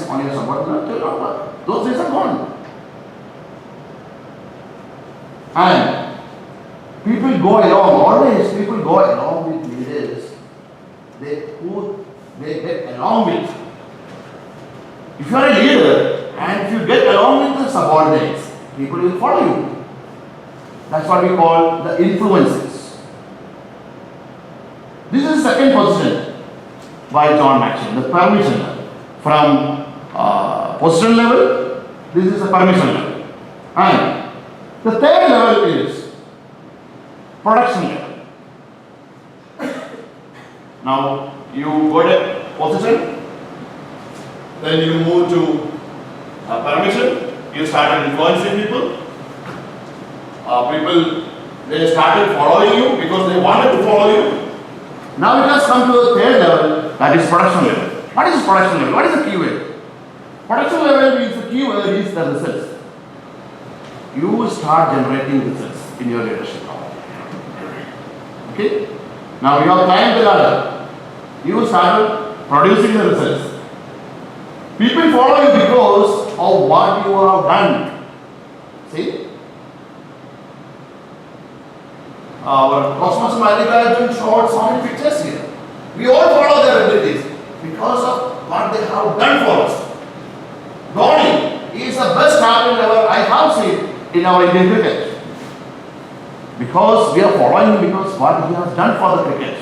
on your subordinate, those days are gone. And people go along, always people go along with leaders. They get along with. If you are a leader and if you get along with the subordinates, people will follow you. That's what we call the influences. This is the second position by John Maxwell, the permission level. From position level, this is the permission level. And the third level is production level. Now you got a position, then you move to permission, you started influencing people. People, they started following you because they wanted to follow you. Now it has come to the third level, that is production level. What is production level? What is the keyword? Production level means the keyword is the results. You will start generating results in your leadership. Okay? Now you have climbed the ladder. You start producing the results. People follow you because of what you have done. See? Our Toastmasters has showed so many pictures here. We all follow their abilities because of what they have done for us. Dhoni is the best captain ever I have seen in our Indian cricket. Because we are following him because what he has done for the cricket.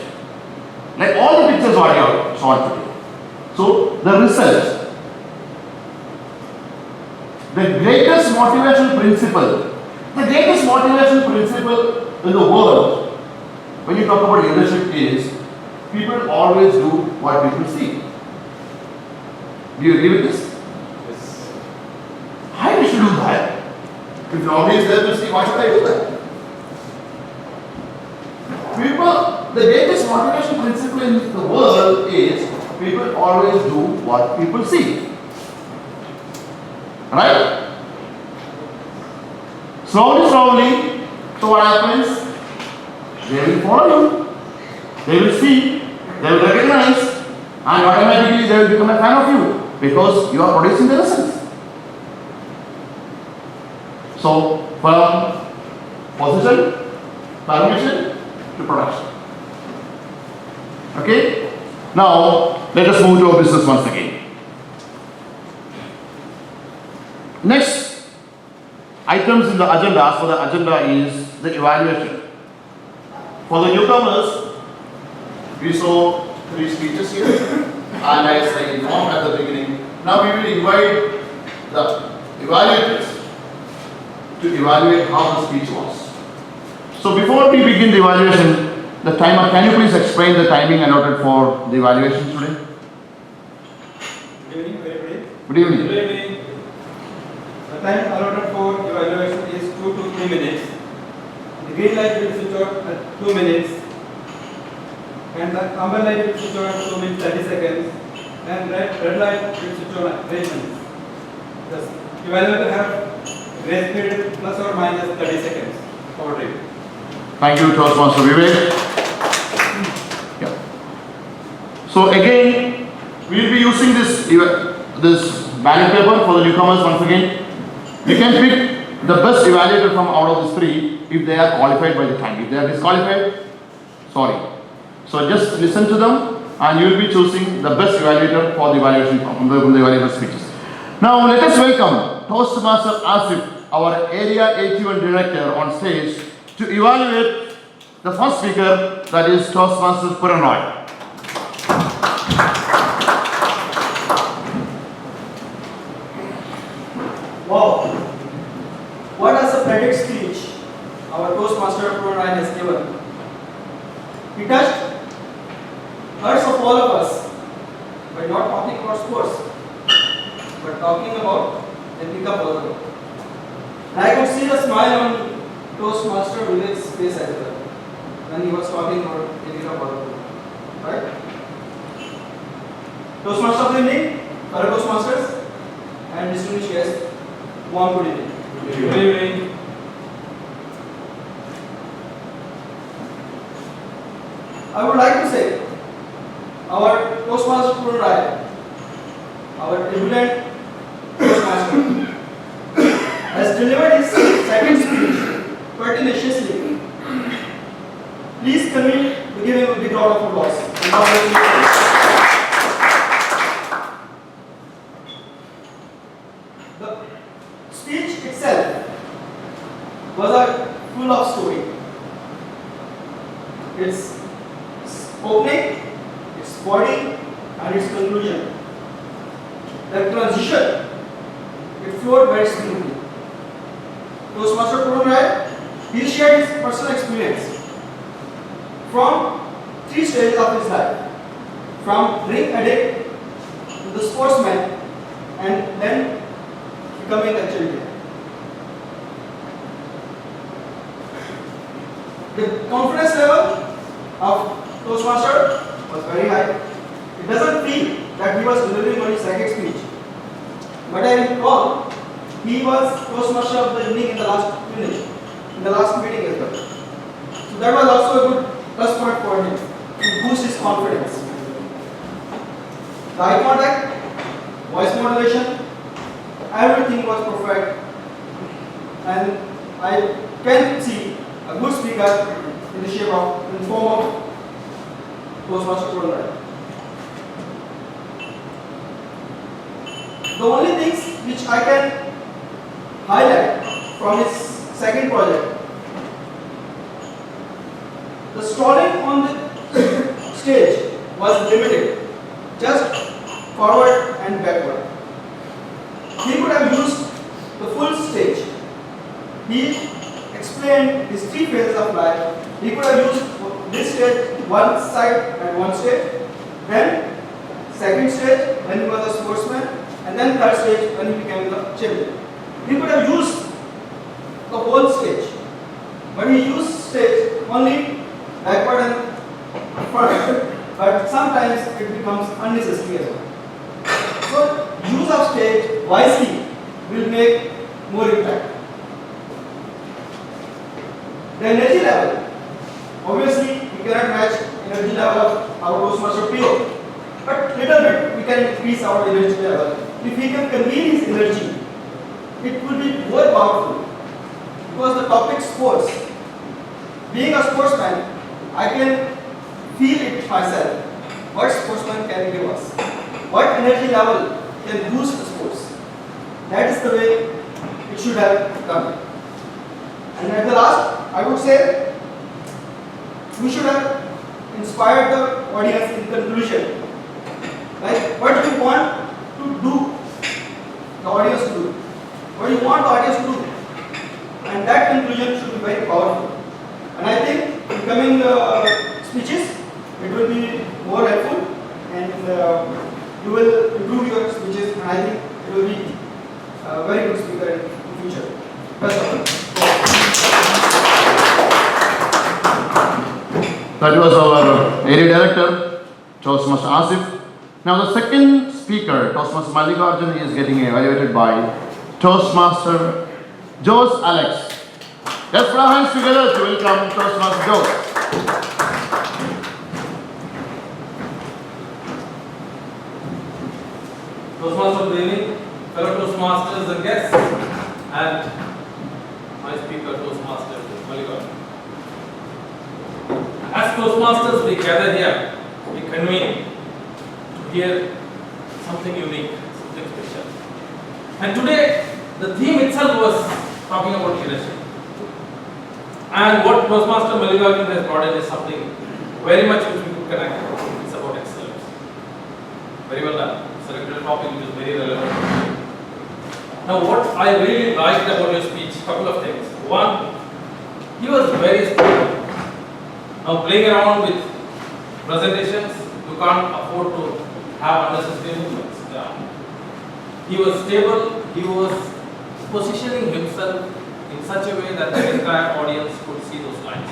Like all the pictures what you have shown today. So the results. The greatest motivation principle. The greatest motivation principle in the world, when you talk about leadership, is people always do what people see. Do you agree with this? Yes. Why we should do that? If you're always there to see, why should I do that? People, the greatest motivation principle in the world is people always do what people see. Right? Slowly, so what happens? They will follow you. They will see. They will recognize. And automatically they will become a fan of you. Because you are producing the results. So, from position, permission to production. Okay? Now, let us move to our business once again. Next items in the agenda, as for the agenda, is the evaluation. For the newcomers, we saw 3 speeches here, and as I informed at the beginning, now we will invite the evaluators to evaluate how the speech was. So before we begin the evaluation, the timer, can you please explain the timing allotted for the evaluation today? Good evening, everybody. Good evening. Good evening. The time allotted for evaluation is 2 to 3 minutes. The green light will switch on at 2 minutes. And the amber light will switch on at 2 minutes 30 seconds. And red light will switch on at 3 minutes. The evaluator have grace period plus or minus 30 seconds. Over to you. Thank you, Toastmaster Vivek. Yeah. So again, we will be using this ballot paper for the newcomers once again. You can pick the best evaluator from out of these 3 if they are qualified by the time. If they are disqualified, sorry. So just listen to them and you will be choosing the best evaluator for the evaluation from the evaluator speeches. Now let us welcome Toastmaster Asif, our Area 81 Director, on stage to evaluate the first speaker, that is Toastmasters Puranoy. Wow! What a splendid speech our Toastmaster Puranoy has given. He touched hearts of all of us by not talking about sports, but talking about the pickup burger. And I could see the smile on Toastmaster Vivek's face as well when he was talking about the pickup burger. Right? Toastmaster of the evening, fellow Toastmasters, and distinguished guests, warm good evening. Good evening. I would like to say our Toastmaster Puranoy, our ebullient Toastmaster, has delivered his second speech pertinaciously. Please commit to give him a big round of applause. And congratulations. The speech itself was a full of story. Its opening, its body, and its conclusion. The transition, it flowed very smoothly. Toastmaster Purun Rai, he shared his personal experience from 3 stages of his life, from drink addict to the sportsman, and then becoming a champion. The confidence level of Toastmaster was very high. It doesn't feel that he was delivering on his second speech. But I recall he was Toastmaster of the evening in the last meeting as well. So that was also a good plus point for him to boost his confidence. The eye contact, voice modulation, everything was perfect. And I can see a good speaker in the form of Toastmaster Purun Rai. The only things which I can highlight from his second project, the stalling on the stage was limited, just forward and backward. He could have used the full stage. He explained his 3 phases of life. He could have used this stage, one side and one stage, then second stage when he was a sportsman, and then third stage when he became the champion. He could have used the whole stage, but he used stage only backward and front. But sometimes it becomes unnecessary as well. So use of stage wisely will make more impact. The energy level, obviously we cannot match energy level of our Toastmaster PO, but little bit we can increase our energy level. If he can convey his energy, it will be more powerful, because the topic sports. Being a sportsman, I can feel it myself. What sportsman can give us? What energy level can boost the sports? That is the way it should have come. And at the last, I would say we should have inspired the audience in conclusion. Like, what do you want to do, the audience to do? What do you want the audience to do? And that conclusion should be very powerful. And I think in coming speeches, it will be more helpful, and you will improve your speeches, and I think it will be a very good speaker in the future. Best of luck. That was our area director, Toastmaster Asif. Now the second speaker, Toastmaster Mallikarjun, is getting evaluated by Toastmaster Jose Alex. Let's put our hands together to welcome Toastmaster Jose. Toastmasters of the evening, fellow Toastmasters and guests, and my speaker, Toastmaster Mallikarjun. As Toastmasters, we gather here, we convene to hear something unique, something special. And today, the theme itself was talking about leadership. And what Toastmaster Mallikarjun has brought in is something very much which we could connect. It's about excellence. Very well done. Selected a topic which is very relevant. Now, what I really liked about your speech, couple of things. One, he was very stable. Now, playing around with presentations, you can't afford to have unnecessary movements. Yeah. He was stable. He was positioning himself in such a way that the entire audience could see those lines.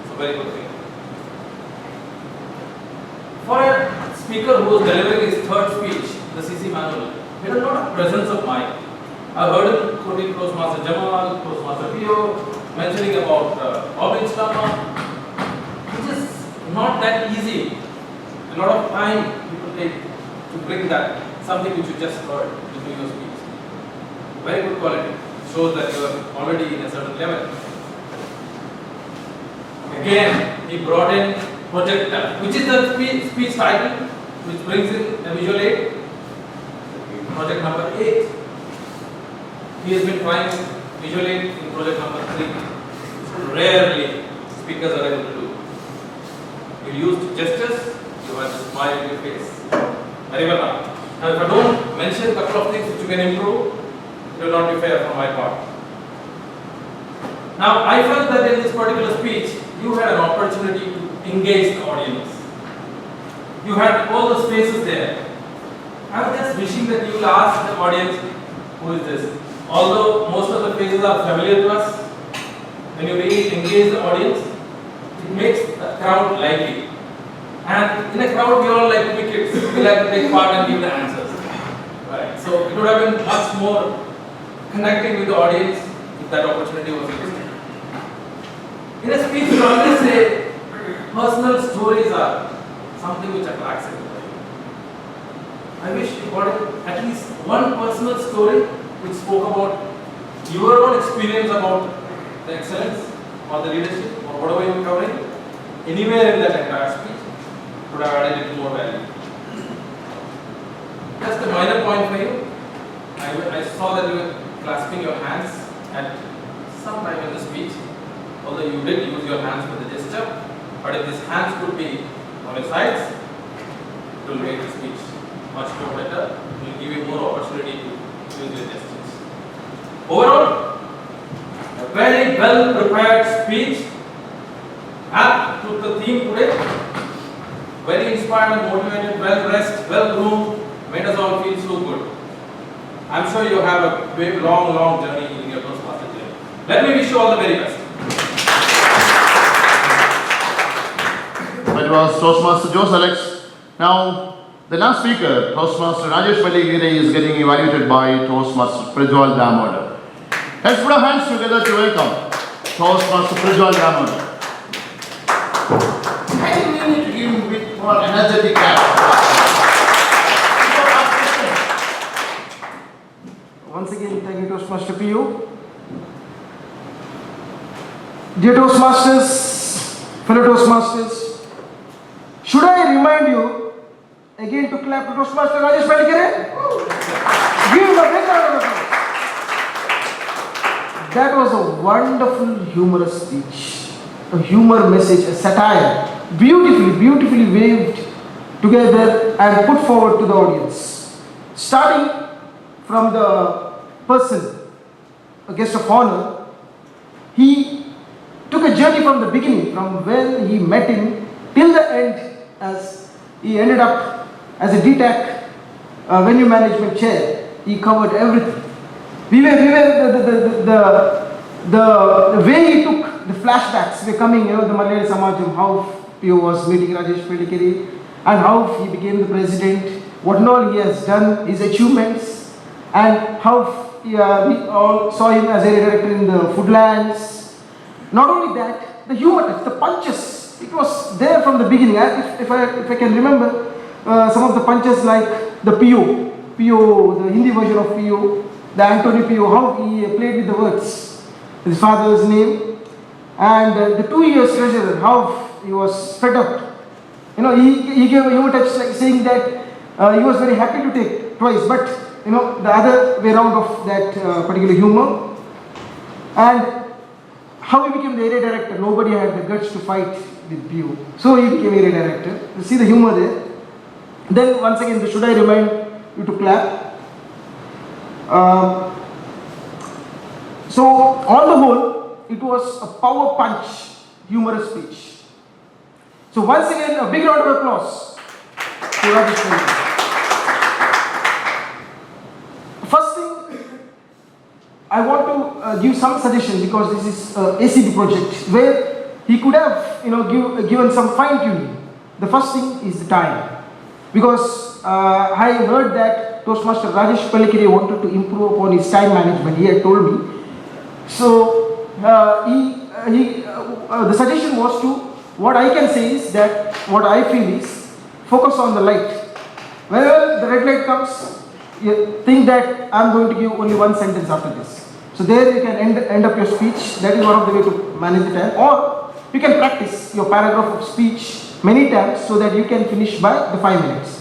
So, very good thing. For a speaker who was delivering his third speech, the CC manual, he had a lot of presence of mind. I heard him quoting Toastmaster Jamal, Toastmaster Pio, mentioning about Robin Stammer, which is not that easy. A lot of time people take to bring that something which you just heard during your speech. Very good quality. Shows that you are already in a certain level. Again, he brought in projector, which is the speech title, which brings in a visual aid. Project number 8. He has been trying visual aid in project number 3. Rarely speakers are able to do. You used gestures, you had to smile in your face. Very well done. Now, if I don't mention a couple of things which you can improve, it will not be fair from my part. Now, I felt that in this particular speech, you had an opportunity to engage the audience. You had all those faces there. I was just wishing that you will ask the audience, who is this? Although most of the faces are familiar to us, when you really engage the audience, it makes the crowd lively. And in a crowd, we all like to be kids. We like to take part and give the answers. Right. So it would have been much more connecting with the audience if that opportunity was existed. In a speech, we always say personal stories are something which attracts everybody. I wish you got at least one personal story which spoke about your own experience about the excellence or the leadership or whatever you were covering. Anywhere in that entire speech would have added a little more value. Just a minor point for you. I saw that you were clasping your hands at some time in the speech. Although you did use your hands for the gesture, but if these hands could be on your sides, it will make the speech much more better. It will give you more opportunity to use your gestures. Overall, a very well prepared speech, apt to the theme today. Very inspired and motivated, well dressed, well groomed, made us all feel so good. I'm sure you have a big, long journey in your Toastmaster journey. Let me wish you all the very best. That was Toastmaster Joe Alex. Now, the last speaker, Toastmaster Rajesh Paligiri, is getting evaluated by Toastmaster Prajwal Damoda. Let's put our hands together to welcome Toastmaster Prajwal Damoda. I think we need to give him a bit more energetic clap. Once again, thank you, Toastmaster PU. Dear Toastmasters, fellow Toastmasters, should I remind you again to clap to Toastmaster Rajesh Paligiri? Give him a big round of applause. That was a wonderful humorous speech, a humor message, a satire, beautifully waved together and put forward to the audience. Starting from the person, a guest of honor, he took a journey from the beginning, from when he met him till the end, as he ended up as a DTAC venue management chair. He covered everything. The way he took the flashbacks were coming, the Malayali Samajam, how PO was meeting Rajesh Paligiri and how he became the president, what and all he has done, his achievements, and how we all saw him as a director in the Foodlands. Not only that, the humor touch, the punches, it was there from the beginning. If I can remember some of the punches like the PO, the Hindi version of PO, the Anthony PO, how he played with the words, his father's name, and the 2 years treasurer, how he was fed up. He gave a humor touch like saying that he was very happy to take twice, but the other way around of that particular humor. And how he became the area director, nobody had the guts to fight with PO. So he became area director. You see the humor there. Then once again, should I remind you to clap? So on the whole, it was a power punch, humorous speech. So once again, a big round of applause to Rajesh Paligiri. First thing, I want to give some suggestion, because this is ACB project where he could have given some fine tuning. The first thing is the time, because I heard that Toastmaster Rajesh Paligiri wanted to improve upon his time management. He had told me. So the suggestion was to, what I can say is that what I feel is focus on the light. Whenever the red light comes, you think that I'm going to give only one sentence after this. So there you can end up your speech. That is one of the way to manage the time. Or you can practice your paragraph of speech many times so that you can finish by the 5 minutes.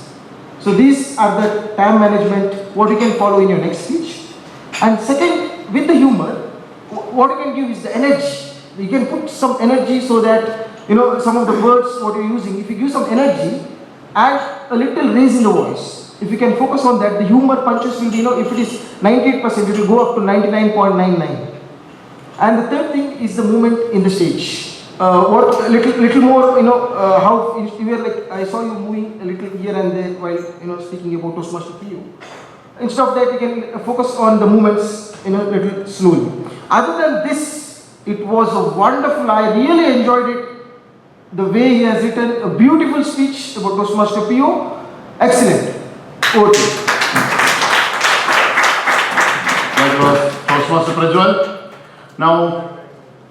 So these are the time management, what you can follow in your next speech. And second, with the humor, what you can give is the energy. You can put some energy so that, some of the words what you're using, if you give some energy, add a little raise in the voice. If you can focus on that, the humor punches will be, if it is 98%, it will go up to 99.99. And the third thing is the movement in the stage. What little more, how you were like, I saw you moving a little here and there while, speaking about Toastmaster PU. Instead of that, you can focus on the movements, little slowly. Other than this, it was a wonderful, I really enjoyed it. The way he has written a beautiful speech about Toastmaster PU. Excellent. Over to you. That was Toastmaster Prajwal. Now,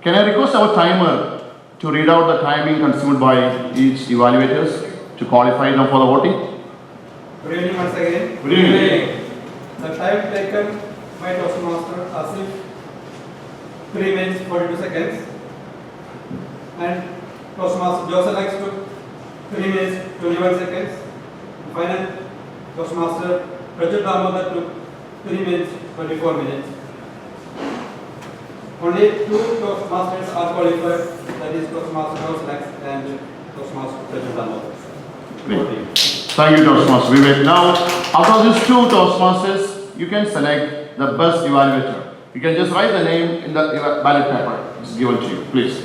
can I request our timer to read out the timing consumed by each evaluators to qualify them for the voting? Good evening once again. Good evening. The time taken by Toastmaster Asif, 3 minutes 42 seconds. And Toastmaster Joseph X took 3 minutes 21 seconds. Final Toastmaster Rajat Damodar took 3 minutes 24 minutes. Only 2 Toastmasters are qualified, that is Toastmaster Joseph X and Toastmaster Rajat Damodar. Great. Thank you, Toastmaster Vivek. Now, after these 2 Toastmasters, you can select the best evaluator. You can just write the name in the ballot paper. It's given to you, please.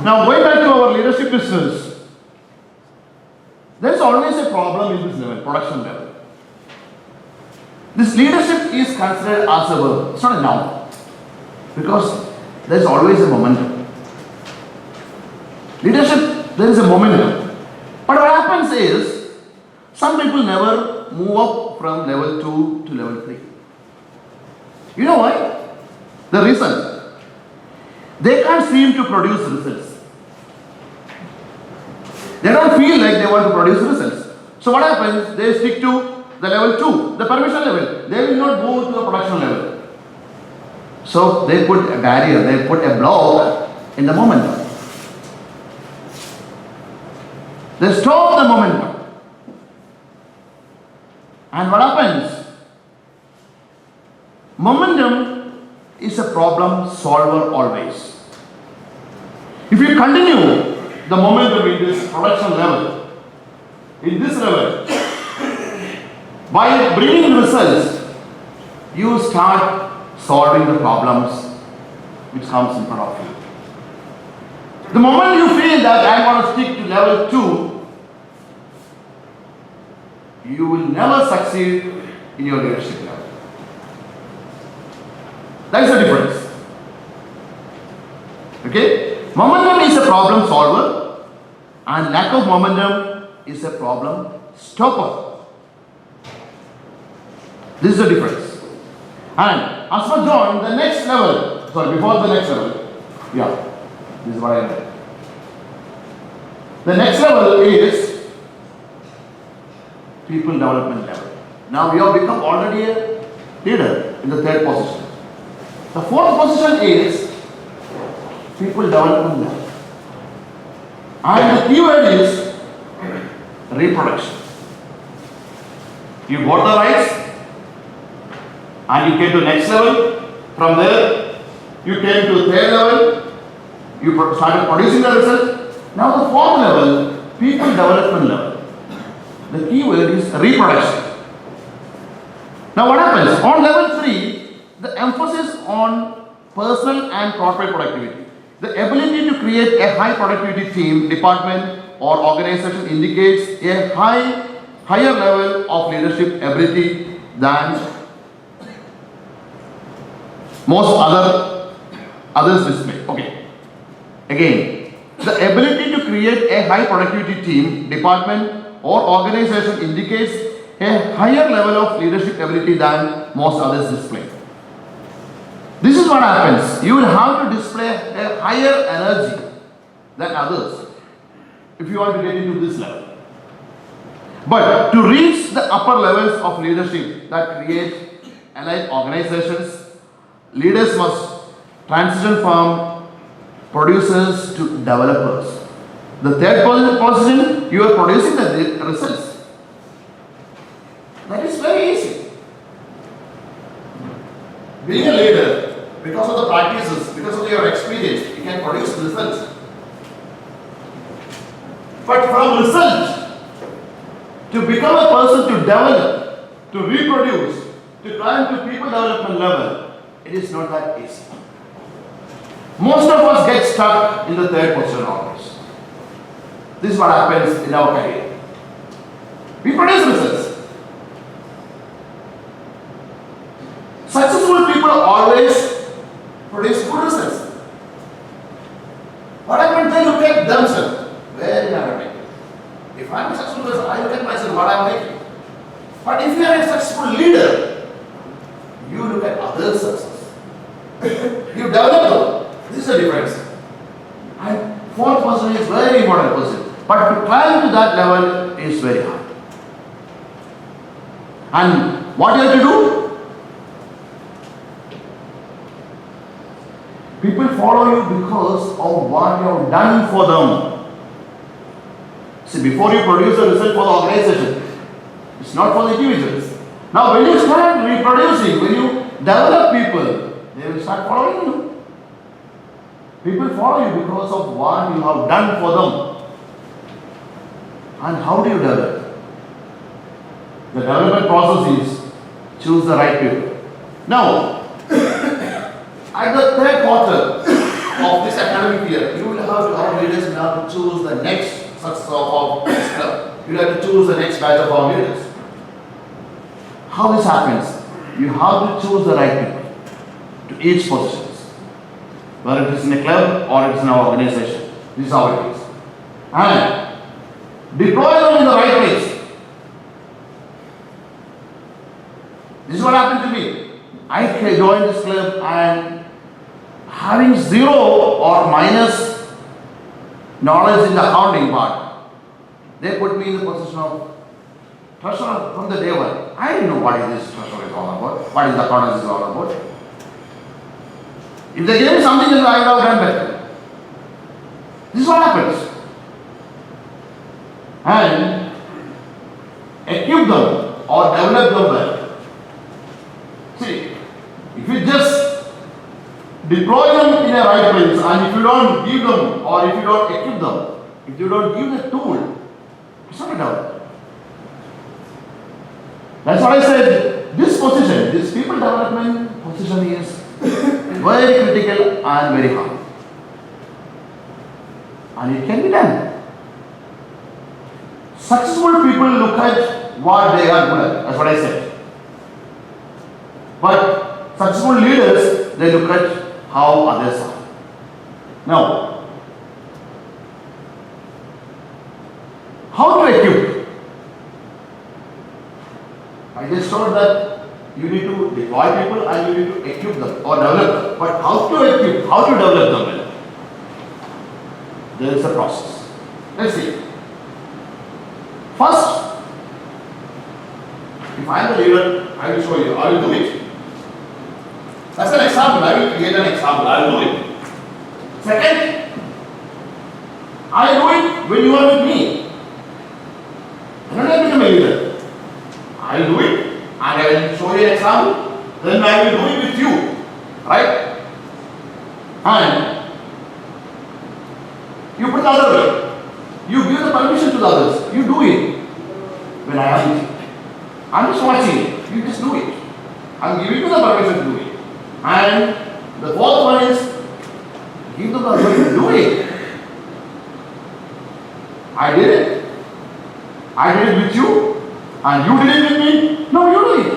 Now, going back to our leadership business, there's always a problem in this level, production level. This leadership is considered as a verb, it's not a noun, because there's always a momentum. Leadership, there is a momentum. But what happens is, some people never move up from level 2 to level 3. You know why? The reason, they can't seem to produce results. They don't feel like they want to produce results. So what happens? They stick to the level 2, the permission level. They will not go to the production level. So they put a barrier, they put a block in the momentum. They stop the momentum. And what happens? Momentum is a problem solver always. If you continue the momentum in this production level, in this level, by bringing results, you start solving the problems which comes in front of you. The moment you feel that I want to stick to level 2, you will never succeed in your leadership level. That is the difference. Okay? Momentum is a problem solver and lack of momentum is a problem stopper. This is the difference. And as for John, the next level, before the next level, this is what I meant. The next level is people development level. Now we have become already a leader in the 3rd position. The 4th position is people development level. And the keyword is reproduction. You got the rights and you came to next level. From there, you came to 3rd level. You started producing the result. Now the 4th level, people development level. The key word is reproduction. Now what happens? On level 3, the emphasis on personal and corporate productivity. The ability to create a high productivity team, department or organization indicates a higher level of leadership ability than most others display. Okay. Again, the ability to create a high productivity team, department or organization indicates a higher level of leadership ability than most others display. This is what happens. You will have to display a higher energy than others if you want to get into this level. But to reach the upper levels of leadership that create allied organizations, leaders must transition from producers to developers. The third position, you are producing the results. That is very easy. Being a leader, because of the practices, because of your experience, you can produce results. But from result, to become a person to develop, to reproduce, to climb to people development level, it is not that easy. Most of us get stuck in the third position always. This is what happens in our career. We produce results. Successful people always produce good results. What happens? They look at themselves. Where am I making? If I am a successful person, I look at myself, what I am making. But if you are a successful leader, you look at others' success. You develop them. This is the difference. And fourth person is very important person. But to climb to that level is very hard. And what you have to do? People follow you because of what you have done for them. See, before you produce a result for the organization, it's not for the individuals. Now, when you start reproducing, when you develop people, they will start following you. People follow you because of what you have done for them. And how do you develop? The development process is choose the right people. Now, at the third quarter of this academic year, you will have to, our leaders will have to choose the next success of this club. You will have to choose the next batch of our leaders. How this happens? You have to choose the right people to each position. Whether it is in a club or it is in our organization. This is how it is. And deploy them in the right place. This is what happened to me. I joined this club and having zero or minus knowledge in the accounting part, they put me in the position of treasurer from the day one. I didn't know what this treasurer is all about, what is the accounting is all about. If they gave me something, then I would have done better. This is what happens. And equip them or develop them well. See, if you just deploy them in a right place and if you don't give them or if you don't equip them, if you don't give the tool, it's not a development. That's why I said this position, this people development position is very critical and very hard. And it can be done. Successful people look at what they are good at. That's what I said. But successful leaders, they look at how others are. Now, how to equip? I just told that you need to deploy people and you need to equip them or develop them. But how to equip? How to develop them well? There is a process. Let's see. First, if I am the leader, I will show you. I will do it. That's an example. I will create an example. I will do it. Second, I do it when you are with me. I don't have to become a leader. I will do it and I will show you an example. Then I will do it with you. Right? And you put the other way. You give the permission to the others. You do it. When I am with you. I'm just watching it. You just do it. I'm giving you the permission to do it. And the fourth one is give them the permission to do it. I did it. I did it with you. And you did it with me. No, you do it.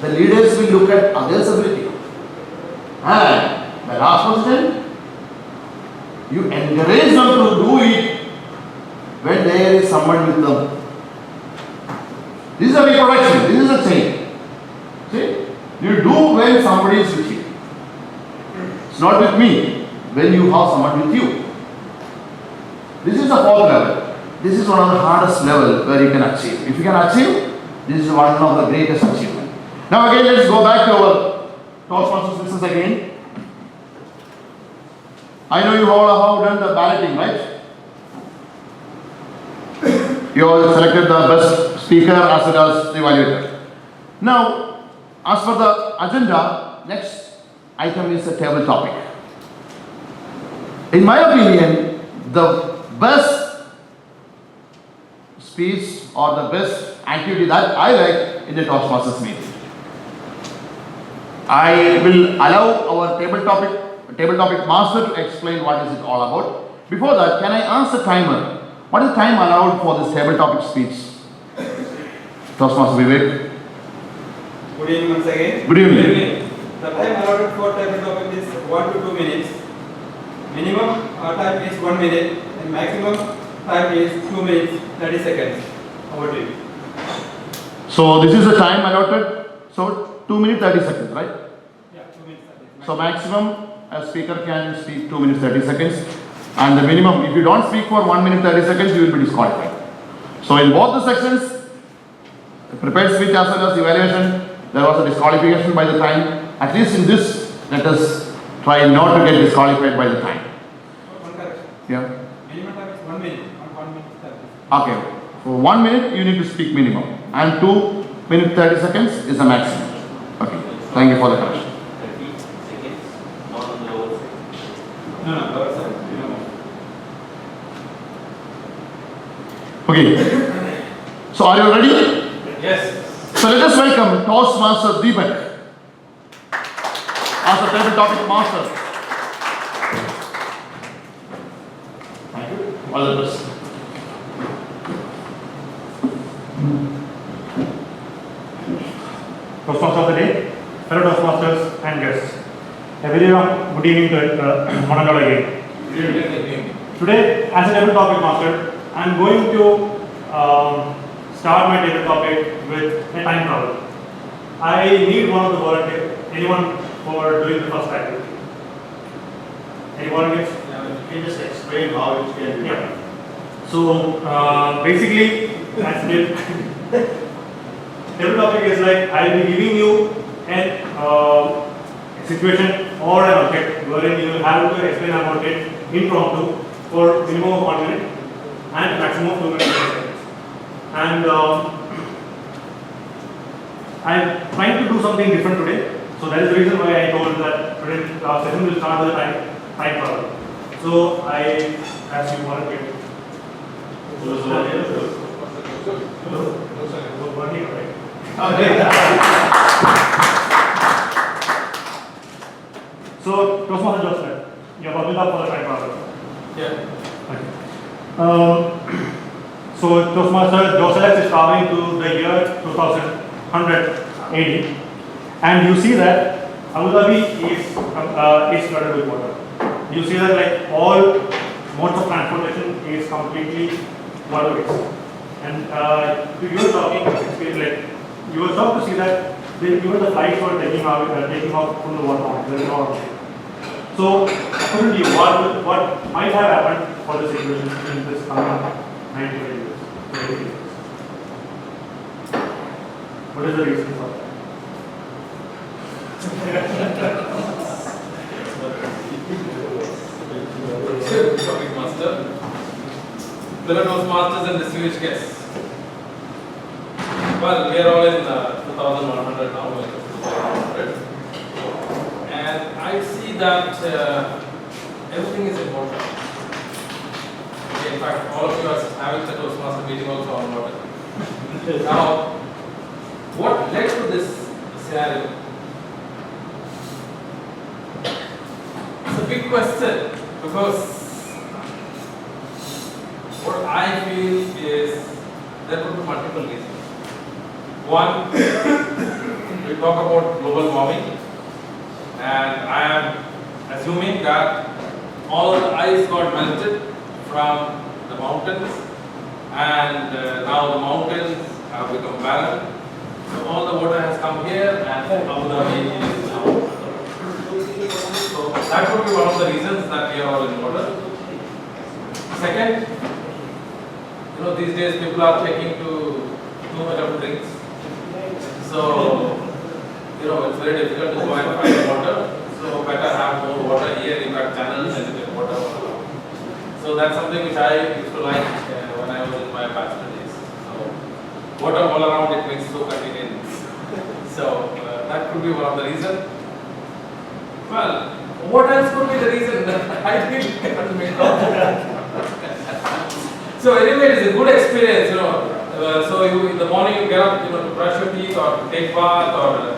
The leaders will look at others' ability. And the last position, you encourage them to do it when there is someone with them. This is a reproduction. This is a chain. See? You do when somebody is with you. It's not with me. When you have someone with you. This is the fourth level. this is one of the hardest level where you can achieve. If you can achieve, this is one of the greatest achievement. Now again, let's go back to our Toastmasters business again. I know you all have done the balloting, right? You all selected the best speaker as well as the evaluator. Now, as for the agenda, next item is a table topic. In my opinion, the best speech or the best activity that I like in the Toastmasters meeting. I will allow our table topic master to explain what is it all about. Before that, can I ask the timer? What is the time allowed for this table topic speech? Toastmaster Vivek. Good evening once again. Good evening. The time allotted for table topic is 1 to 2 minutes. Minimum time is 1 minute and maximum time is 2 minutes 30 seconds. Over to you. So this is the time allotted. So 2 minutes 30 seconds, right? Yeah, 2 minutes 30. So maximum a speaker can speak 2 minutes 30 seconds. And the minimum, if you don't speak for 1 minute 30 seconds, you will be disqualified. So in both the sections, the prepared speech as well as evaluation, there was a disqualification by the time. At least in this, let us try not to get disqualified by the time. One correction. Yeah. Minimum time is 1 minute, not 1 minute 30. Okay. For 1 minute, you need to speak minimum. And 2 minutes 30 seconds is the maximum. Okay. Thank you for the correction. 30 seconds, not on the lower side. No, lower side. Minimum. Okay. So are you ready? Yes. So let us welcome Toastmaster Deepak as the table topic master. Thank you. All the best. Toastmasters of the day, fellow Toastmasters and guests. A very good evening to one and all again. Today, as a table topic master, I am going to start my table topic with a time problem. I need one of the volunteers, anyone for doing the first activity. Any volunteers? You can just explain how it can be done. Yeah. So basically, as the table topic is like I will be giving you a situation or an object wherein you will have to explain about it impromptu for minimum of 1 minute and maximum of 2 minutes. And I am trying to do something different today. So that is the reason why I told that today our session will start with a time problem. So I ask you volunteer. So Toastmaster Joseph, you're talking about for the time problem. Yeah. Okay. So Toastmaster Joseph is traveling to the year 2100 AD, and you see that Abu Dhabi is flooded with water. You see that like all modes of transportation is completely waterways, and you were talking like you were shocked to see that even the flights were taking off from the water. There is no oxygen. So according to you, what might have happened for the situation in this coming 90 years? What is the reason for that? Topic master. Fellow Toastmasters and distinguished guests. Well, we are all in 2100 now, like 2100. And I see that everything is important. Okay, in fact, all of you are having the Toastmaster meeting also on water. Now, what led to this scenario? It's a big question because what I feel is there could be multiple reasons. One, we talk about global warming, and I am assuming that all the ice got melted from the mountains, and now the mountains have become barren. So all the water has come here, and Abu Dhabi is now. So that would be one of the reasons that we are all in water. Second, You know, these days people are taking too much of drinks. So, you know, it's very difficult to go and find water. So better have more water here. You got channels and you get water all around. So that's something which I used to like when I was in my bachelor days. So water all around, it makes so convenient. So that could be one of the reasons. Well, what else could be the reason that I didn't make up? So anyway, it is a good experience, you know. So you, in the morning you get up, you know, to brush your teeth or to take bath, or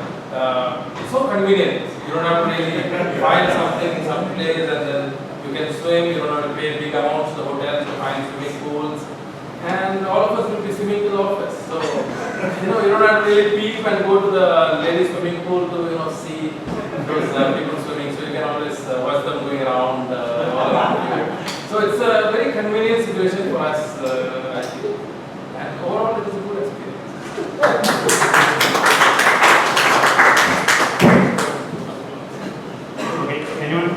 it's so convenient. You don't have to really find something in some place and then you can swim. You don't have to pay big amounts to the hotels to find swimming pools. And all of us will be swimming to the office. So you know, you don't have to really peep and go to the ladies' swimming pool to, you know, see those people swimming. So you can always watch them going around all around you. So it's a very convenient situation for us, I feel. And overall, it is a good experience. Okay, anyone?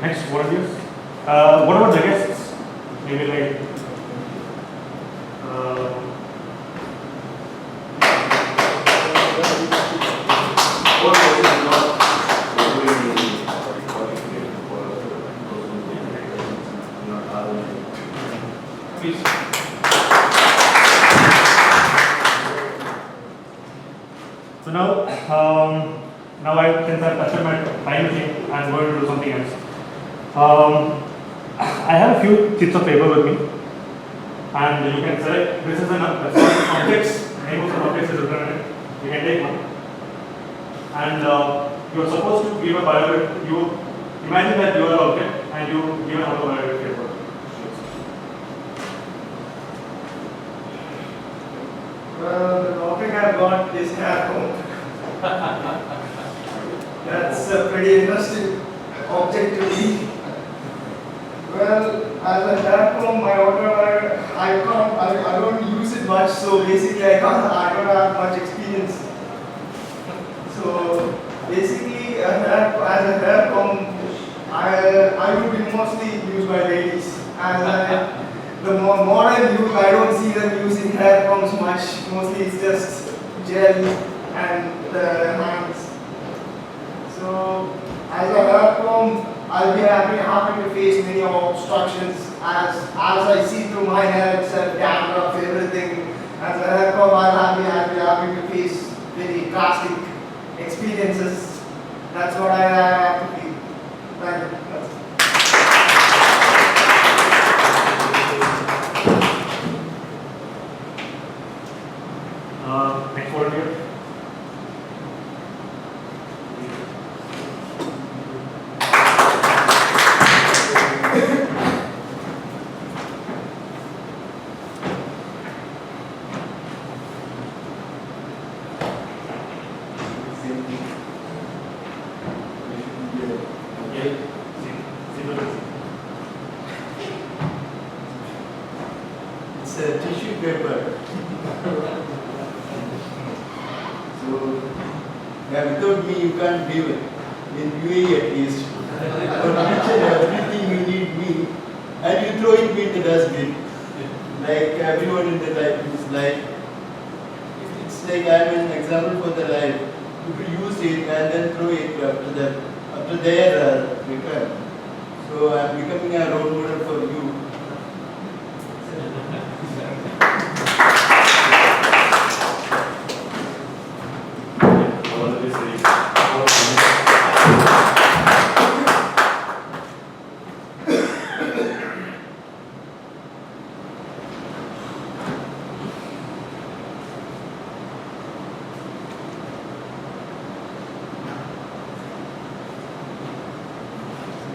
Next, volunteers. What about the guests? Maybe like. Please. So now, since I've touched my time machine, I'm going to do something else. I have a few sheets of paper with me, and you can select. This is an objects. Name of the objects is written in it. You can take one, and you are supposed to give a biography. You imagine that you are an object, and you give an autobiography paper. Well, the topic I've got is hair comb. That's a pretty interesting object to me. Well, as a hair comb, my I don't use it much, so basically I don't have much experience. So basically, as a hair comb, I would be mostly used by ladies. The more modern youth, I don't see them using hair combs much. Mostly it's just gel and the hands. So as a hair comb, I'll be happy to face many obstructions as I see through my hair itself, dandruff, everything. As a hair comb, I'll be happy to face very drastic experiences. That's what I have to feel. Thank you. Next volunteer. It's a tissue paper. So, without me you can't live in UAE at least. For each and everything you need me, and you throw it in the dustbin. Like everyone in the life is like, it's like I'm an example for the life. People use it and then throw it after their return. So I'm becoming a role model for you.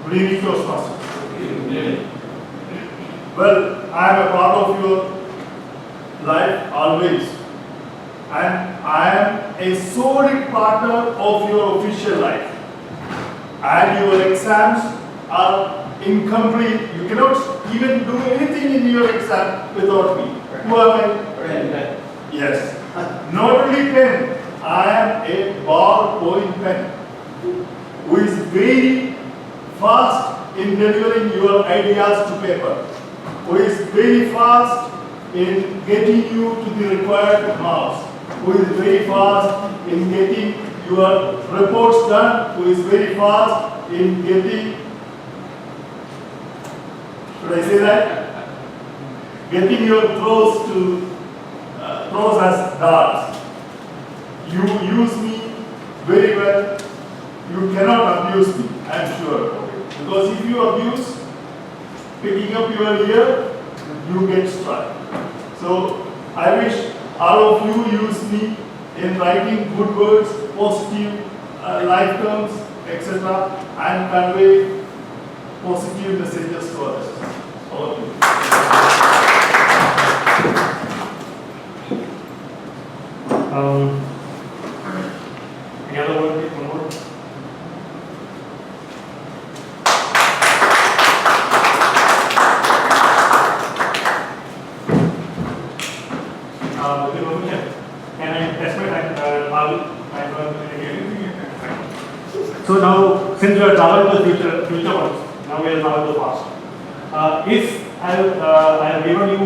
Good evening, Toastmasters. Well, I am a part of your life always, and I am a solid partner of your official life. And your exams are incomplete. You cannot even do anything in your exam without me. Who am I? Yes. Not only pen, I am a ballpoint pen who is very fast in delivering your ideas to paper, who is very fast in getting you to the required marks, who is very fast in getting your reports done, who is very fast in getting, should I say that? Getting your throws as darts. You use me very well. You cannot abuse me, I am sure. Because if you abuse, picking up your ear, you get struck. So I wish all of you use me in writing good words, positive life terms, etc. and convey positive messages to others. All of you. Any other word, please? One more. With your permission, can I test my time again? So now, since we are traveling to the future ones, now we are traveling to the past. If I have given you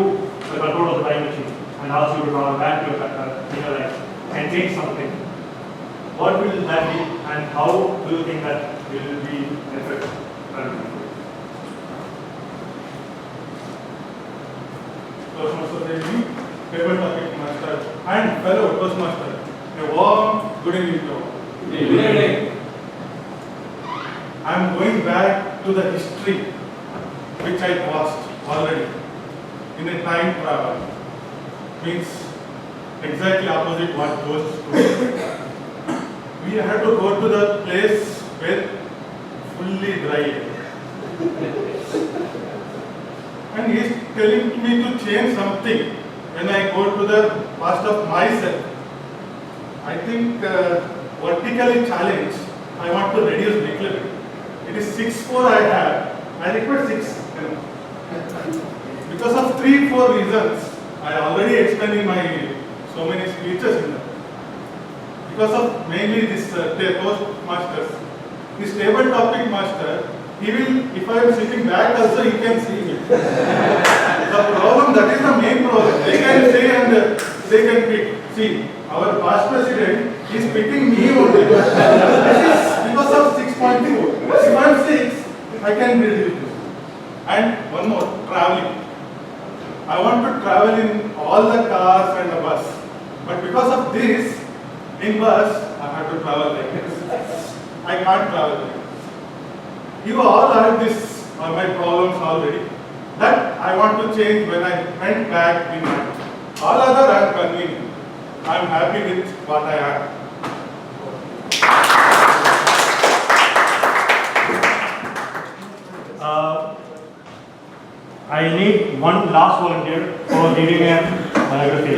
the control of the time machine and asked you to travel back to your life and change something, what will that be and how do you think that will be effective? Toastmasters, favorite topic master and fellow Toastmaster, a warm good evening to all. Good evening. I am going back to the history which I passed already in a time travel. Means exactly opposite what goes to. We had to go to the place where fully dry air. And he is telling me to change something when I go to the past of myself. I think vertically challenged, I want to reduce little bit. It is 6'4" I have. I require 6. Because of 3-4 reasons, I already explained in my so many speeches in that. Because of mainly this Toastmasters, this table topic master, he will, if I am sitting back also, he can see me. The problem, that is the main problem. They can say and they can pick. See, our past president is picking me only. This is because of 6.4. If I am 6, I can reduce this. And one more, traveling. I want to travel in all the cars and the bus. But because of this, in bus, I have to travel like this. I can't travel like this. You all have this, my problems already. That I want to change when I went back in my. All other I am convenient. I am happy with what I have. I need one last volunteer for leading a biography.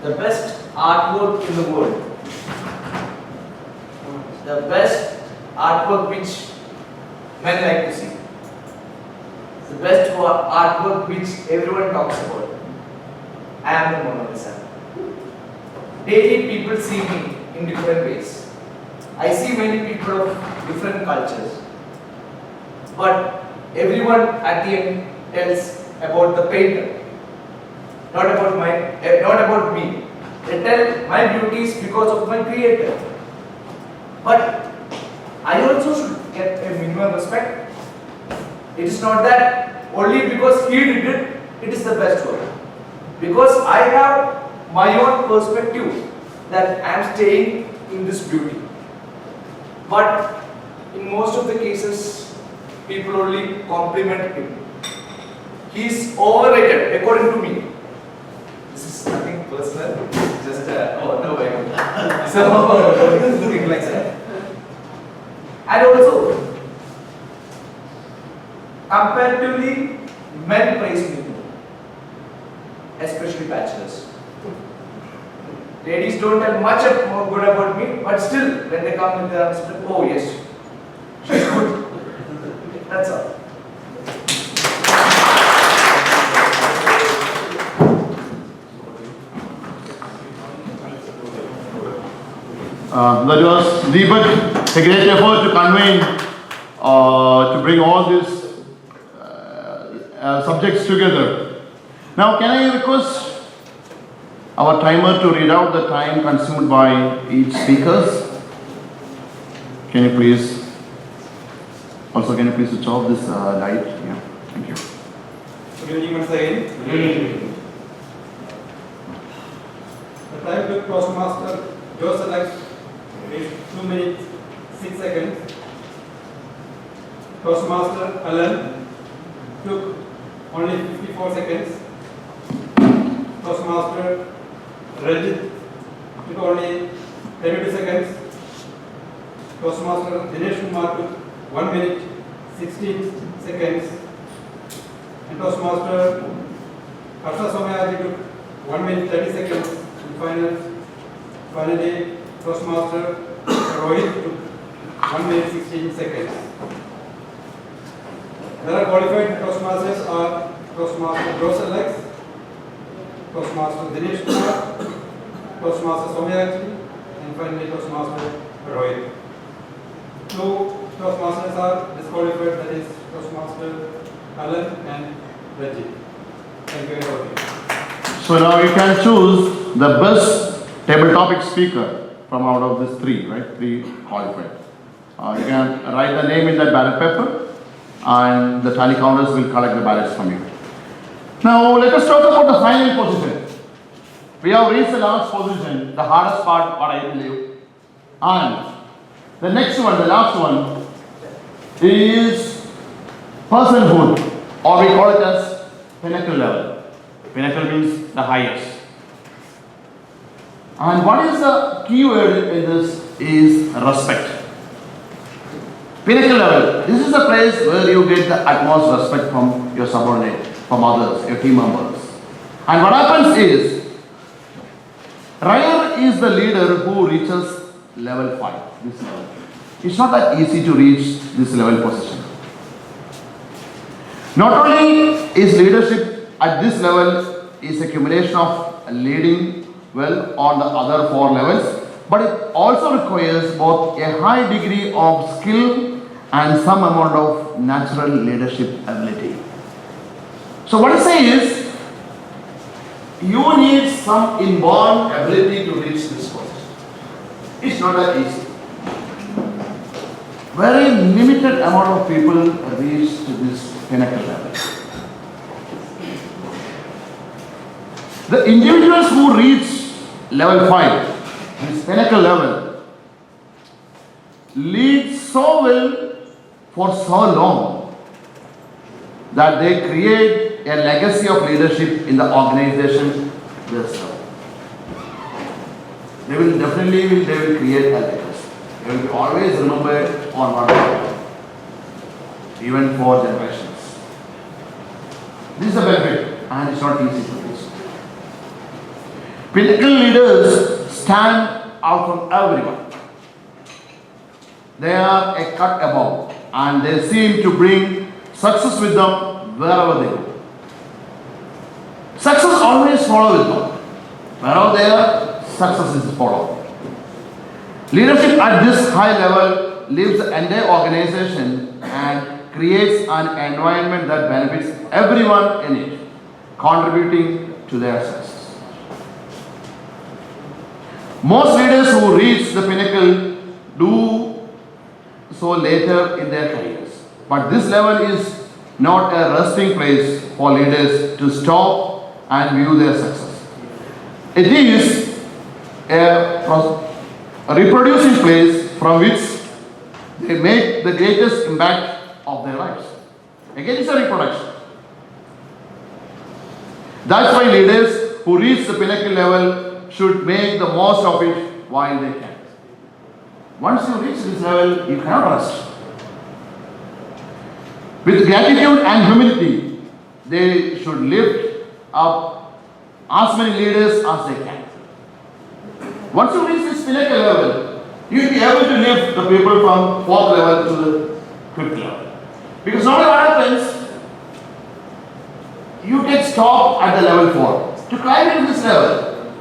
The best artwork in the world. The best artwork which men like to see. The best artwork which everyone talks about. I am the Mona Lisa. Daily people see me in different ways. I see many people of different cultures. But everyone at the end tells about the painter. Not about me. They tell my beauty is because of my creator. But I also should get a minimum respect. It is not that only because he did it, it is the best work. Because I have my own perspective that I am staying in this beauty. But in most of the cases, people only compliment him. He is overrated according to me. This is nothing personal, just no way. So, think like that. And also, comparatively, men praise me more, especially bachelors. Ladies don't tell much more good about me, but still, when they come with their answer, oh yes, she's good. That's all. That was Deepak, a great effort to convey, to bring all these subjects together. Now, can I request our timer to read out the time consumed by each speakers? Can you please? Also, can you please switch off this light? Yeah, thank you. Good evening once again. The time to Toastmaster Joseph Alex is 2 minutes 6 seconds. Toastmaster Alan took only 54 seconds. Toastmaster Rajit took only 32 seconds. Toastmaster Dinesh Kumar took 1 minute 16 seconds. And Toastmaster Harsha Somayaji took 1 minute 30 seconds. And finally, Toastmaster Rohit took 1 minute 16 seconds. There are qualified Toastmasters are Toastmaster Joseph Alex, Toastmaster Dinesh Kumar, Toastmaster Somayaji, and finally Toastmaster Rohit. 2 Toastmasters are disqualified, that is Toastmaster Alan and Rajit. Thank you very much. So now you can choose the best table topic speaker from out of these 3, right? 3 qualified. You can write the name in that ballot paper and the tally counters will collect the ballots from you. Now let us talk about the final position. We have reached the last position, the hardest part, what I believe. And the next one, the last one, is personhood, or we call it as pinnacle level. Pinnacle means the highest. And what is the key word in this is respect. Pinnacle level, this is the place where you get the utmost respect from your subordinate, from others, your team members. And what happens is, rare is the leader who reaches level 5, this level. It's not that easy to reach this level position. Not only is leadership at this level is accumulation of leading well on the other 4 levels, but it also requires both a high degree of skill and some amount of natural leadership ability. So what I say is, you need some inborn ability to reach this position. It's not that easy. Very limited amount of people reach to this pinnacle level. The individuals who reach level 5, this pinnacle level, lead so well for so long that they create a legacy of leadership in the organization they serve. They will definitely create a legacy. They will be always remembered on one level, even for generations. This is the benefit, and it's not easy to reach. Pinnacle leaders stand out from everyone. They are a cut above and they seem to bring success with them wherever they go. Success always follows with them. Wherever they are, success is followed. Leadership at this high level leaves the entire organization and creates an environment that benefits everyone in it, contributing to their success. Most leaders who reach the pinnacle do so later in their careers. But this level is not a resting place for leaders to stop and view their success. It is a reproducing place from which they make the greatest impact of their lives. Again, it's a reproduction. That's why leaders who reach the pinnacle level should make the most of it while they can. Once you reach this level, you cannot rest. With gratitude and humility, they should lift up as many leaders as they can. Once you reach this pinnacle level, you will be able to lift the people from 4th level to the 5th level. Because normally what happens, you get stopped at the level 4. To climb into this level,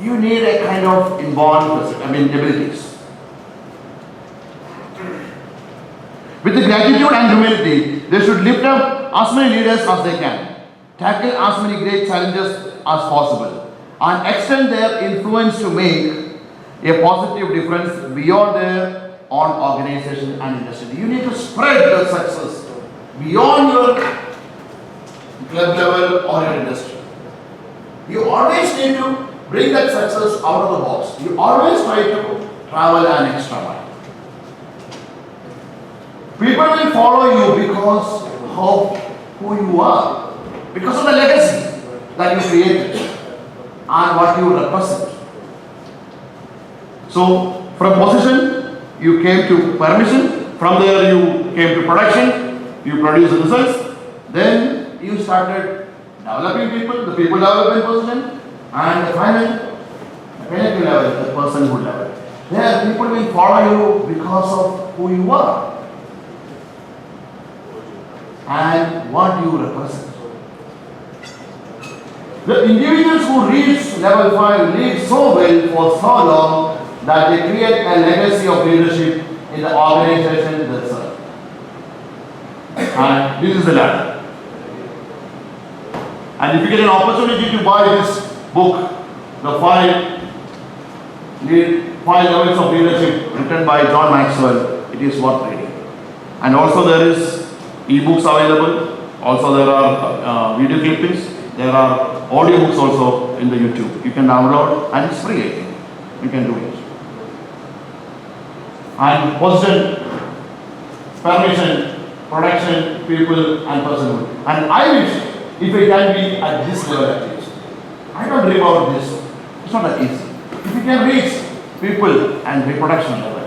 you need a kind of inborn abilities. With the gratitude and humility, they should lift up as many leaders as they can, tackle as many great challenges as possible, and extend their influence to make a positive difference beyond their own organization and industry. You need to spread the success beyond your club level or your industry. You always need to bring that success out of the box. You always try to travel an extra mile. People will follow you because of who you are, because of the legacy that you created and what you represent. So, from position, you came to permission, from there you came to production, you produced results, then you started developing people, the people development position, and the final pinnacle level, the personhood level. There, people will follow you because of who you are and what you represent. The individuals who reach level 5 lead so well for so long that they create a legacy of leadership in the organization they serve. And this is the ladder. And if you get an opportunity to buy this book, the five levels of leadership written by John Maxwell, it is worth reading. And also there is e-books available. Also there are video clippings. There are audiobooks also in the YouTube. You can download and it's free, I think. You can do it. And position, permission, production, people and personhood. And I wish if it can be at this level at least. I don't dream about this. It's not that easy. If you can reach people and reproduction level,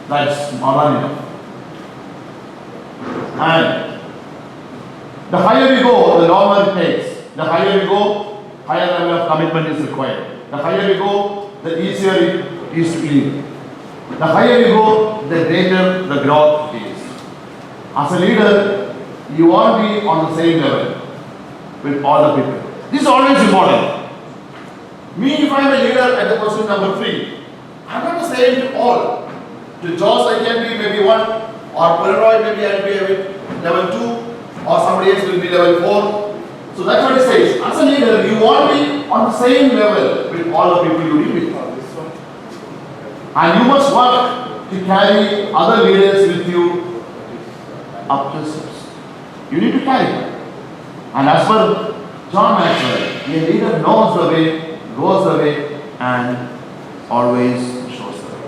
that's more than enough. And the higher you go, the longer it takes. The higher you go, higher level of commitment is required. The higher you go, the easier it is to live. The higher you go, the greater the growth is. As a leader, you won't be on the same level with all the people. This is always important. Me, if I am a leader at the position number 3, I am not the same to all. To Jaws I can be maybe 1, or Polaroid maybe I will be at level 2, or somebody else will be level 4. So that's what it says. As a leader, you want to be on the same level with all the people you deal with. And you must work to carry other leaders with you up the steps. You need to carry them. And as per John Maxwell, a leader knows the way, goes the way, and always shows the way.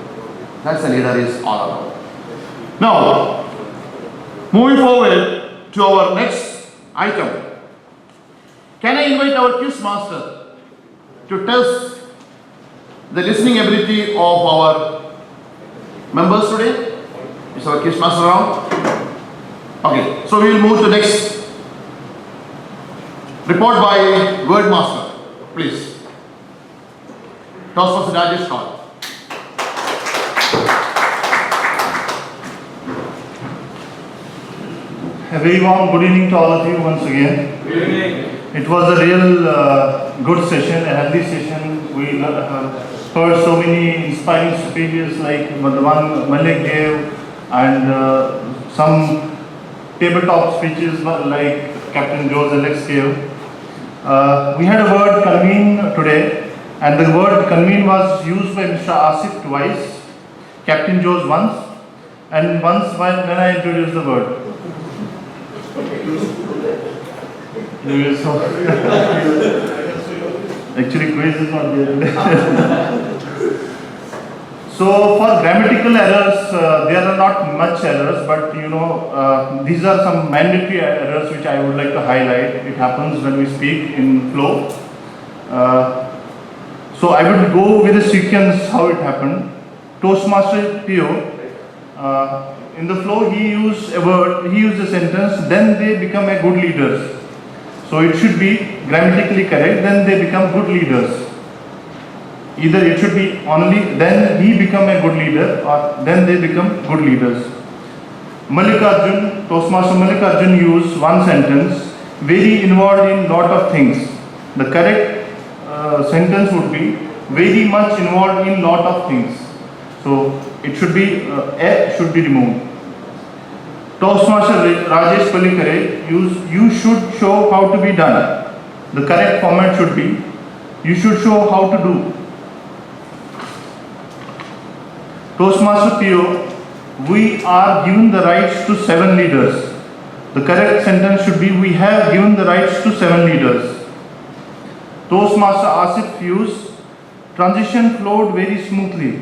That's the leader is all about. Now, moving forward to our next item. Can I invite our quiz master to test the listening ability of our members today? Is our quiz master around? Okay, so we will move to the next report by word master. Please. Toastmasters Rajesh call. A very warm good evening to all of you once again. Good evening. It was a real good session, a healthy session. We heard so many inspiring speeches like the one Malik gave and some tabletop speeches like Captain Joe Alex gave. We had a word convene today, and the word convene was used by Mr. Asif twice, Captain Joe's once, and once when I introduced the word. Actually, quiz is not there. So, for grammatical errors, there are not much errors, but these are some mandatory errors which I would like to highlight. It happens when we speak in flow. So, So I will go with the sequence how it happened. Toastmaster PO, in the flow he used a word, he used a sentence, then they become a good leaders. So it should be grammatically correct, then they become good leaders. Either it should be only then he become a good leader or then they become good leaders. Mallikarjun, Toastmaster Mallikarjun used one sentence, very involved in lot of things. The correct sentence would be very much involved in lot of things. So it should be a should be removed. Toastmaster Rajesh Palikare used you should show how to be done. The correct format should be you should show how to do. Toastmaster PO, we are given the rights to 7 leaders. The correct sentence should be we have given the rights to 7 leaders. Toastmaster Asif used transition flowed very smoothly.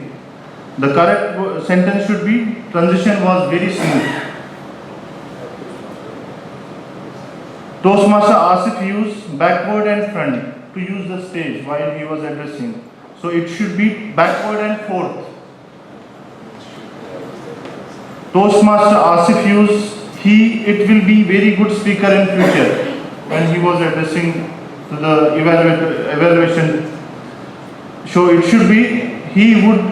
The correct sentence should be transition was very smooth. Toastmaster Asif used backward and front to use the stage while he was addressing. So it should be backward and forth. Toastmaster Asif used it will be very good speaker in future when he was addressing to the evaluation. So it should be he would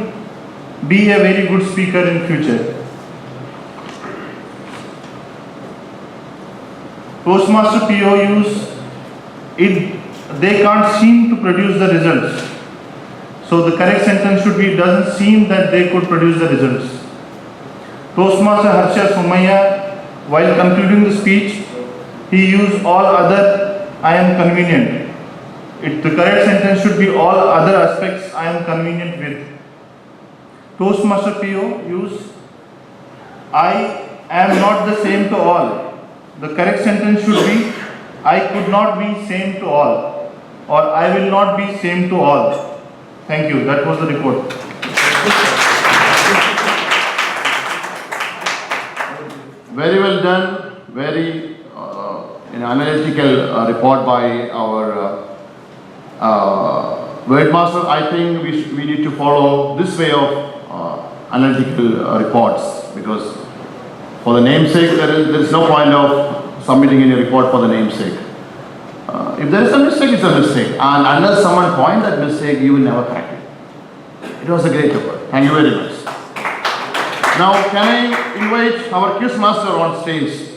be a very good speaker in future. Toastmaster PO use they can't seem to produce the results. So the correct sentence should be doesn't seem that they could produce the results. Toastmaster Harsha Somaya, while concluding the speech, he used all other I am convenient. The correct sentence should be all other aspects I am convenient with. Toastmaster PO used I am not the same to all. The correct sentence should be I could not be same to all or I will not be same to all. Thank you. That was the report. Very well done, very analytical report by our Wordmaster. I think we need to follow this way of analytical reports, because for the namesake there is no point of submitting any report for the namesake. If there is a mistake, it's a mistake, and unless someone points that mistake, you will never correct it. It was a great effort. Thank you very much. Now, can I invite our quiz master on stage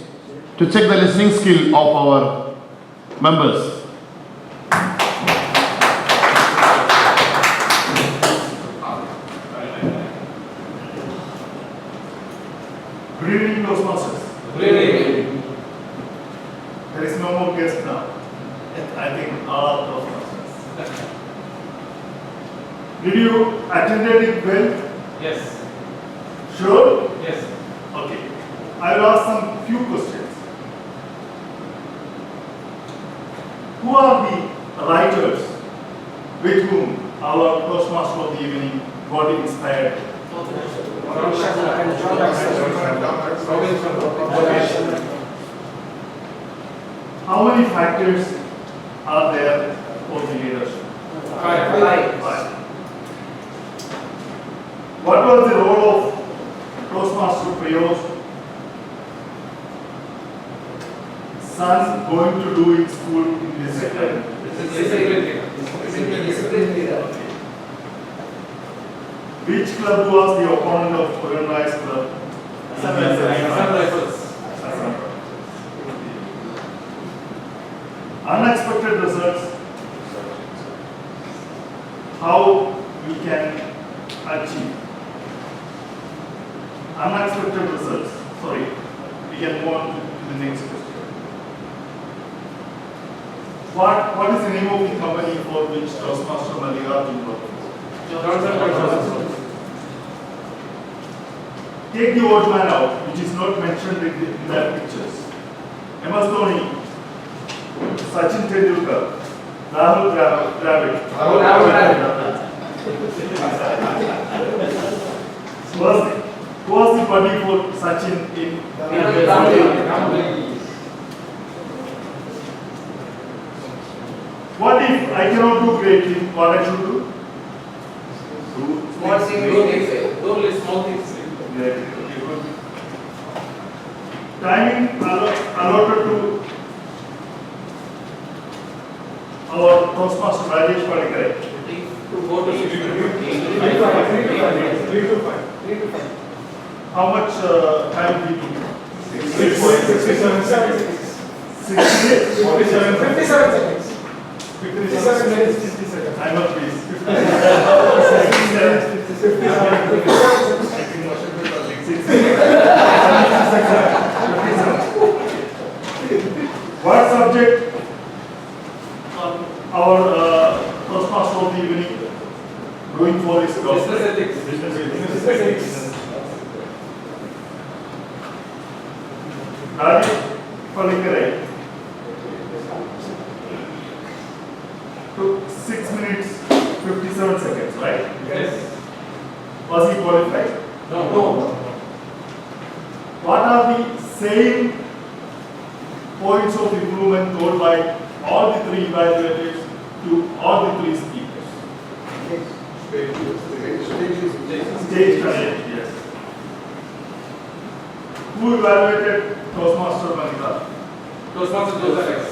to check the listening skill of our members. Good evening, Toastmasters. Good evening. There is no more guest now. I think all Toastmasters. Did you attend it well? Yes. Sure? Yes. Okay. I will ask some few questions. Who are the writers with whom our Toastmaster of the evening got inspired? How many factors are there for the leadership? Five. What was the role of Toastmaster Priyos' son going to do in school in discipline? Which club was the opponent of Foodlands club? Unexpected results. How we can achieve unexpected results. Sorry, we can move on to the next question. What is the name of the company for which Toastmaster Mallikarjun works? Take the old man out, which is not mentioned in their pictures. MS Dhoni, Sachin Tendulkar, Rahul Dravid. Who was the buddy for Sachin in What if I cannot do great things? What I should do? Small thing we take away. Only small things. Timing allotted to our Toastmaster Rajesh Padikare. To go to 3 to 5. How much time did you? 67 seconds. 6 minutes? 57 seconds. 57 minutes, 50 seconds. I must be. 57. What subject our Toastmaster of the evening going for is business ethics. Business ethics. Rajesh Padikare took 6 minutes 57 seconds, right? Yes. Was he qualified? No. What are the same points of improvement told by all the 3 evaluators to all the 3 speakers? Stage content, yes. Who evaluated Toastmaster Manika? Toastmasters those are guys.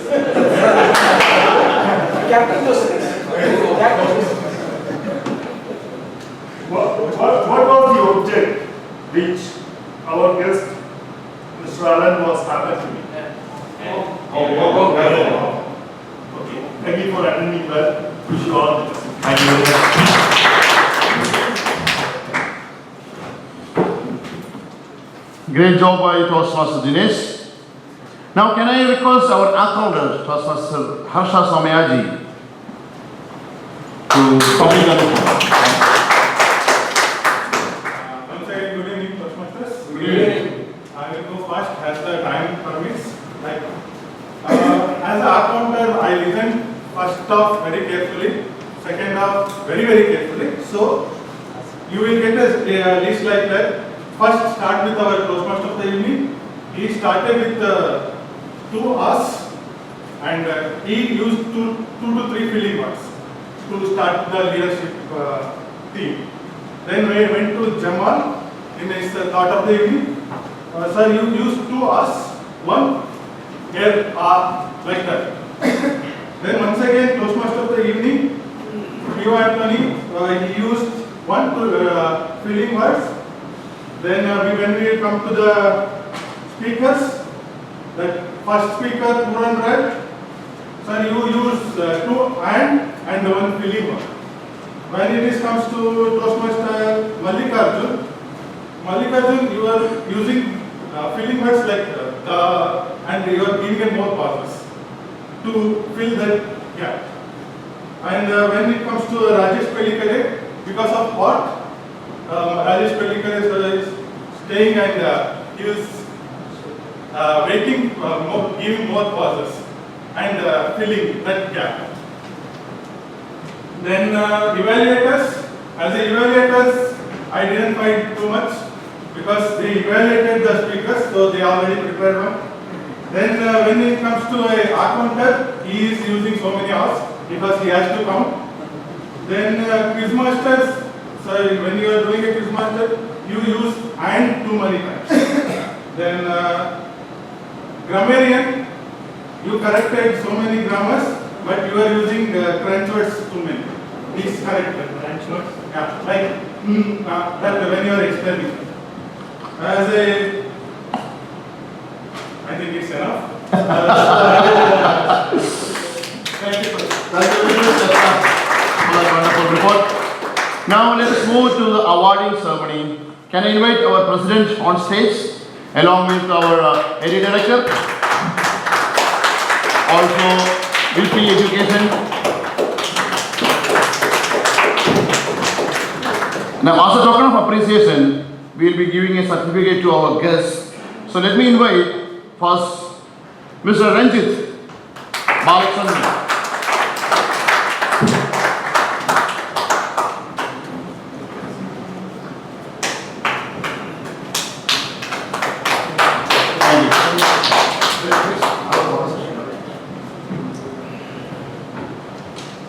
Captain Joseph. What was the object which our guest, Mr. Alan, was happy to me? Okay. Thank you for attending well. Wish you all the best. Thank you very much. Great job by Toastmaster Dinesh. Now can I request our accountant, Toastmaster Harsha Somayaji, to complete the report. Once again, good evening, Toastmasters. Good evening. I will go first as the time permits. As an accountant, I listened first half very carefully, second half very carefully. So you will get a list like that. First, start with our Toastmaster of the evening. He started with 2 hours, and he used 2 to 3 filling words to start the leadership team. Then we went to Jamal in his thought of the evening. Sir, you used 2 hours, 1 here, like that. Then once again, Toastmaster of the evening, P.O. Anthony, he used 1 to filling words. Then when we come to the speakers, the first speaker, Puran Raj, sir, you use 2 and 1 filling word. When it comes to Toastmaster Mallikarjun, you are using filling words like and you are giving them more pauses to fill that gap. And when it comes to Rajesh Pelikare, because of what? Rajesh Pelikare is staying and he is waiting, giving more pauses and filling that gap. Then evaluators, as evaluators, I didn't find too much because they evaluated the speakers, so they already prepared one. Then when it comes to a accountant, he is using so many hours because he has to count. Then quizmasters, so when you are doing a quizmaster, you use and too many times. Then grammarian, you corrected so many grammars, but you are using crunch words too many. Please correct that. Crunch words? Yeah, like that when you are explaining. As a, I think it's enough. Thank you for that. Thank you very much, Chatra, for that wonderful report. Now let us move to the awarding ceremony. Can I invite our president on stage along with our area director, also VP Education. Now, as a token of appreciation, we will be giving a certificate to our guests. So let me invite first Mr. Ranjit Balachandran.